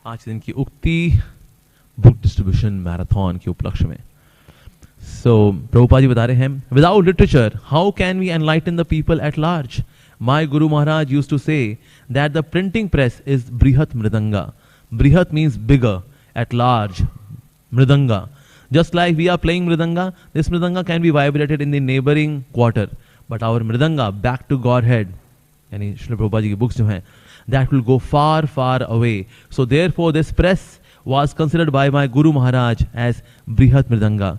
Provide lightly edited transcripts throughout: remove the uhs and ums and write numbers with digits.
आज के दिन की उक्ति बुक डिस्ट्रीब्यूशन मैराथन के उपलक्ष्य में। सो प्रभुपाद जी बता रहे हैं, without literature how can we enlighten the people at large. My guru Maharaj used to say that the printing press is brihat mridanga. Brihat means bigger, at large, mridanga. Just like we are playing mridanga, this mridanga can be vibrated in the neighboring quarter, but our mridanga back to Godhead, यानी श्रील प्रभुपाद जी की books जो हैं, that will go far far away. So therefore this press was considered by my Guru Maharaj as brihat mridanga.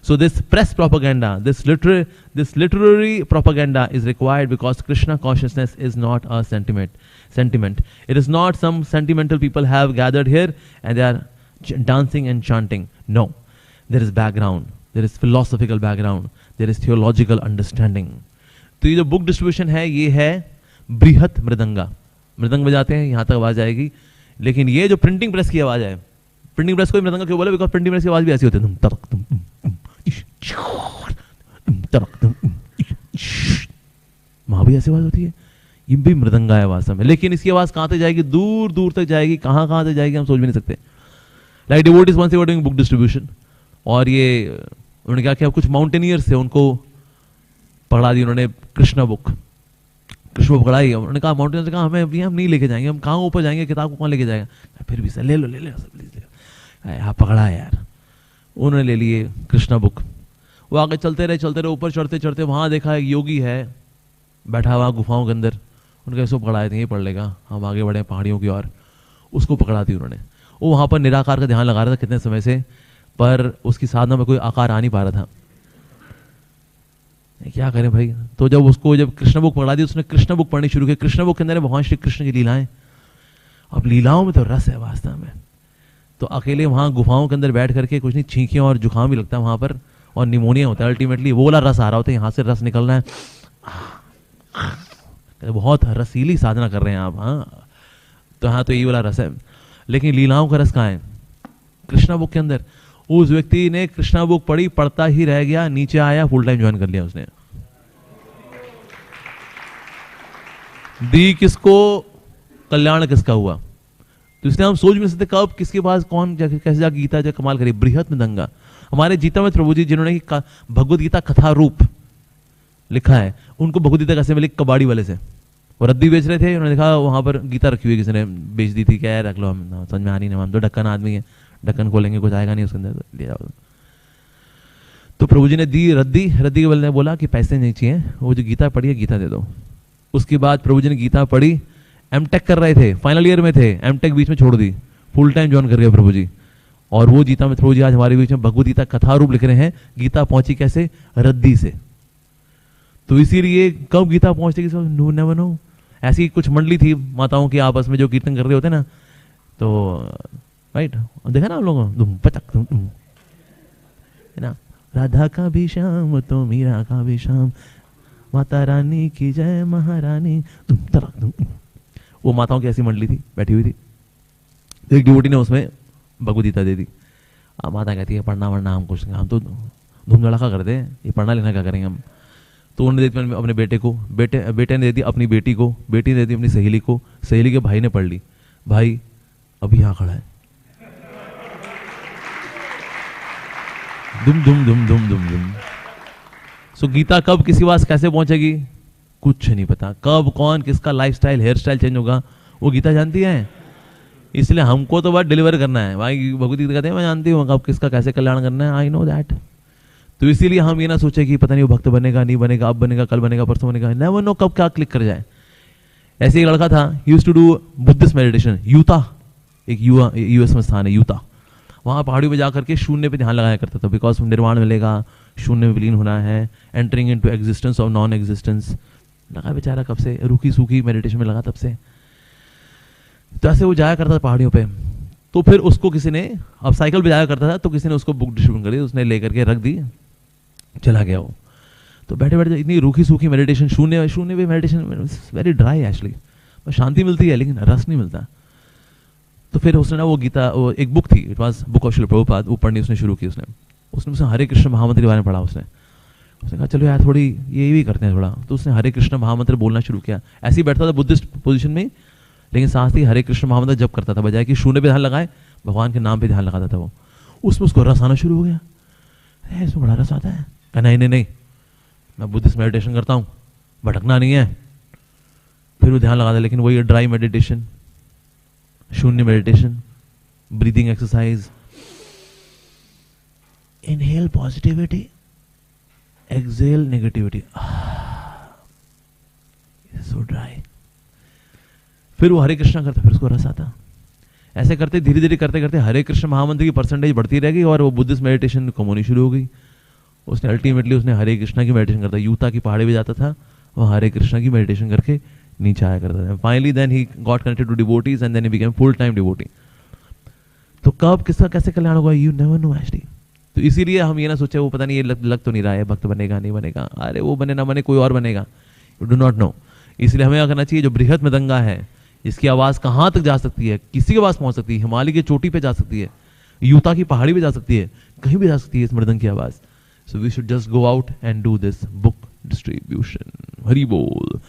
So this press propaganda, this literary propaganda is required because Krishna consciousness is not a sentiment. It is not some sentimental people have gathered here and they are dancing and chanting. No, there is background, there is philosophical background, there is theological understanding. तो ये जो book distribution है ये है बृहत मृदंगा। मृदंग बजाते हैं, यहाँ तक आवाज आएगी, लेकिन ये जो प्रिंटिंग प्रेस की आवाज है, प्रिंटिंग प्रेस को मृदंगा क्यों बोले? बिकॉज प्रिंटिंग प्रेस की आवाज भी ऐसी होती है, वहां भी ऐसी आवाज होती है, ये भी मृदंगा है वास्तव में। लेकिन इसकी आवाज कहां तक जाएगी? दूर दूर तक जाएगी। कहां तक जाएगी हम सोच भी नहीं सकते। Like devotees once they were doing book distribution, और ये उन्होंने क्या किया, कुछ माउंटेनियर्स थे उनको पकड़ा दी उन्होंने कृष्णा बुक पकड़ाई। उन्होंने कहा, माउंटेनियर्स ने कहा हमें अभी हम नहीं लेके जाएंगे, हम कहाँ ऊपर जाएंगे, किताब को कौन लेके जाएगा? फिर भी सर ले लो आप पकड़ा है यार। उन्होंने ले लिए कृष्णा बुक, वो आगे चलते रहे, ऊपर चढ़ते वहां देखा एक योगी है बैठा हुआ गुफाओं के अंदर। उनका इसको पकड़ाए थे, ये पढ़ लेगा, हम आगे बढ़े पहाड़ियों की ओर। उसको पकड़ा दी उन्होंने। वो वहां पर निराकार का ध्यान लगा रहा था कितने समय से, पर उसकी साधना में कोई आकार आ नहीं पा रहा था। क्या करें भाई? तो जब कृष्ण बुक पकड़ा दी, उसने कृष्ण बुक पढ़नी शुरू की। कृष्ण बुक के अंदर भगवान श्री कृष्ण की लीलाएं। अब लीलाओं में तो रस है वास्तव में। तो अकेले वहां गुफाओं के अंदर बैठ करके कुछ नहीं, छींकियां और जुकाम भी लगता है वहां पर, और निमोनिया होता है। अल्टीमेटली वो वाला रस आ रहा होता है, यहाँ से रस निकलना है। बहुत रसीली साधना कर रहे हैं आप। हाँ, तो हाँ, तो ये वाला रस है। लेकिन लीलाओं का रस कहाँ है? कृष्णा बुक के अंदर। उस व्यक्ति ने कृष्णा बुक पढ़ी, पढ़ता ही रह गया, नीचे आया, फुल टाइम ज्वाइन कर लिया उसने। दी किसको, कल्याण किसका हुआ? तो इसलिए हम सोच भी नहीं सकते कब किसके पास कौन कैसे जाकर गीता जो कमाल करे। बृहत मृदंगा। हमारे गीता में प्रभु जी जिन्होंने भगवद गीता कथा रूप लिखा है, उनको भगवद गीता कैसे मिली? कबाड़ी वाले से। वो रद्दी बेच रहे थे, उन्होंने देखा वहां पर गीता रखी हुई, किसी ने बेच दी थी। क्या रख लो, हम समझ में आ नहीं, हम तो ढक्कन आदमी है, ढक्कन खोलेंगे कुछ आएगा नहीं उसके अंदर, ले जाओ। तो प्रभु जी ने दी रद्दी के वाले ने बोला कि पैसे नहीं चाहिए, वो जो गीता पढ़ी है गीता दे दो। उसके बाद प्रभु जी ने गीता पढ़ी। एमटेक कर रहे थे, फाइनल ईयर में थे, एमटेक बीच में छोड़ दी, फुल टाइम ज्वाइन कर गए प्रभु जी। और वो गीता में प्रभु जी आज हमारे बीच में भगवद गीता कथा रूप लिख रहे हैं। गीता पहुंची कैसे? रद्दी से। तो इसीलिए कब गीता पहुंचती नो नेवर नो। ऐसी कुछ मंडली थी माताओं की आपस में जो कीर्तन कर रहे होते ना, तो राइट देखा ना आप लोगों, तुम पचक तुम है ना, राधा का भी श्याम तो मीरा का भी श्याम, माता रानी की जय महारानी तुम तरक तुम। वो माताओं की ऐसी मंडली थी, बैठी हुई थी। तो एक डिवोटी ने उसमें भगवद गीता दे दी। अब माता कहती है पढ़ना वढ़ना हम कुछ, हम तो धूम धड़ाका कर दे, ये पढ़ना लिखना क्या करेंगे हम। तो उन्होंने दे दी अपने बेटे को, बेटे ने दे दी अपनी बेटी को, बेटी ने दे दी अपनी सहेली को, सहेली के भाई ने पढ़ ली। भाई अभी यहाँ खड़ा है, दुम दुम दुम दुम दुम दुम। सो गीता कब किसी पास कैसे पहुंचेगी कुछ नहीं पता। कब कौन किसका लाइफस्टाइल हेयर स्टाइल चेंज होगा वो गीता जानती है। इसलिए हमको तो बस डिलीवर करना है। भाई भगवद गीता कहते हैं मैं जानती हूँ कब किसका कैसे कल्याण करना है, आई नो दैट। तो इसीलिए हम ये ना सोचे कि पता नहीं वो भक्त बनेगा नहीं बनेगा, अब बनेगा कल बनेगा परसों बनेगा, नेवर नो कब क्या क्लिक कर जाए। ऐसे एक लड़का था, he used to do Buddhist meditation. Utah एक यूएस में स्थान है यूता। वहां पहाड़ियों में जाकर के शून्य पे ध्यान लगाया करता था, बिकॉज निर्वाण मिलेगा, शून्य में विलीन होना है, एंटरिंग इनटू एग्जिस्टेंस और नॉन एग्जिस्टेंस। लगा बेचारा कब से, रूखी सूखी मेडिटेशन में लगा तब से। तो ऐसे वो जाया करता था पहाड़ियों पे। तो फिर उसको किसी ने, अब साइकिल पे जाया करता था, तो किसी ने उसको बुक डिस्ट्रीब्यूट कर दी, उसने लेकर के रख दी, चला गया वो। तो बैठे बैठे इतनी रूखी सूखी मेडिटेशन, शून्य भी मेडिटेशन वेरी ड्राई एक्चुअली, शांति मिलती है लेकिन रस नहीं मिलता। तो फिर उसने ना वो गीता, वो एक बुक थी, it was book of Srila Prabhupada, वो पढ़नी उसने शुरू की। उसने हरे कृष्ण महामंत्र के बारे में पढ़ा। उसने कहा चलो यार थोड़ी ये भी करते हैं थोड़ा। तो उसने हरे कृष्ण महामंत्र बोलना शुरू किया। ऐसे ही बैठता था बुद्धिस्ट पोजीशन में, लेकिन साथ ही हरे कृष्ण महामंत्र जप करता था, बजाय कि शून्य पे ध्यान लगाए भगवान के नाम पे ध्यान लगाता था वो। उसमें उसको रस आना शुरू हो गया, अरे इसमें बड़ा रस आता है। कहा नहीं नहीं नहीं, मैं बुद्धिस्ट मेडिटेशन करता हूँ, भटकना नहीं है। फिर वो ध्यान लगाता, लेकिन वही ड्राई मेडिटेशन, शून्य meditation, breathing exercise, inhale positivity, exhale negativity, so dry. फिर वो हरे कृष्णा करता, फिर उसको रस आता। ऐसे करते धीरे धीरे करते करते हरे कृष्ण महामंत्र की परसेंटेज बढ़ती रहेगी और वो बुद्धिस्ट मेडिटेशन कम होनी शुरू हो गई। उसने अल्टीमेटली उसने हरे कृष्णा की मेडिटेशन करता, यूता की पहाड़ी पे जाता था, वो हरे कृष्णा की मेडिटेशन करके नीचे आया करता था। Finally then he got connected to devotees and then he became full time devotee. तो कब किसका कैसे कल्याण होगा, यू नेवर नो एक्चुअली। तो इसीलिए हम ये ना सोचे वो पता नहीं ये लग तो नहीं रहा है, भक्त बनेगा नहीं बनेगा, अरे वो बने ना बने कोई और बनेगा, यू डू नॉट नो। इसलिए हमें क्या करना चाहिए, जो बृहत मृदंगा है इसकी आवाज कहां तक जा सकती है, किसी के पास पहुंच सकती है, हिमालय की चोटी पे जा सकती है, यूता की पहाड़ी पे जा सकती है, कहीं भी जा सकती है इस मृदंग की आवाज। So we should just go out and do this book distribution. Hari बोल।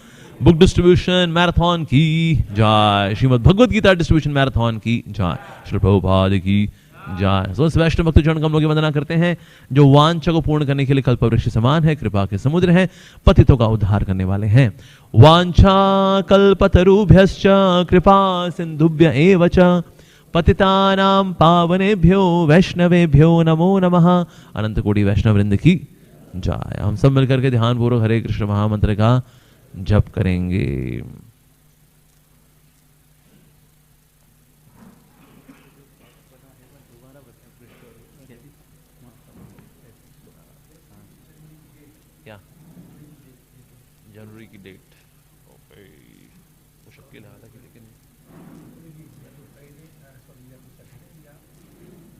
बुक डिस्ट्रीब्यूशन मैराथन की जय, श्रीमद् भगवद गीता डिस्ट्रीब्यूशन मैराथन की जय, श्री प्रभुपाद की जय। समस्त वैष्णव भक्तजन कमलों की वंदना करते हैं, जो वांछा को पूर्ण करने के लिए कल्पवृक्ष समान है, कृपा के समुद्र हैं, पतितों का उद्धार करने वाले हैं। वांछा कल्पतरुभ्यश्च कृपा सिंधुभ्य एव च पतितानां पावनेभ्यो वैष्णवेभ्यो नमो नमः। अनंत कोटि वैष्णव वृंद की जय। हम सब मिलकर के ध्यान पूर्वक हरे कृष्ण महामंत्र का जप करेंगे। क्या जनवरी की डेट, मुश्किल हालांकि, लेकिन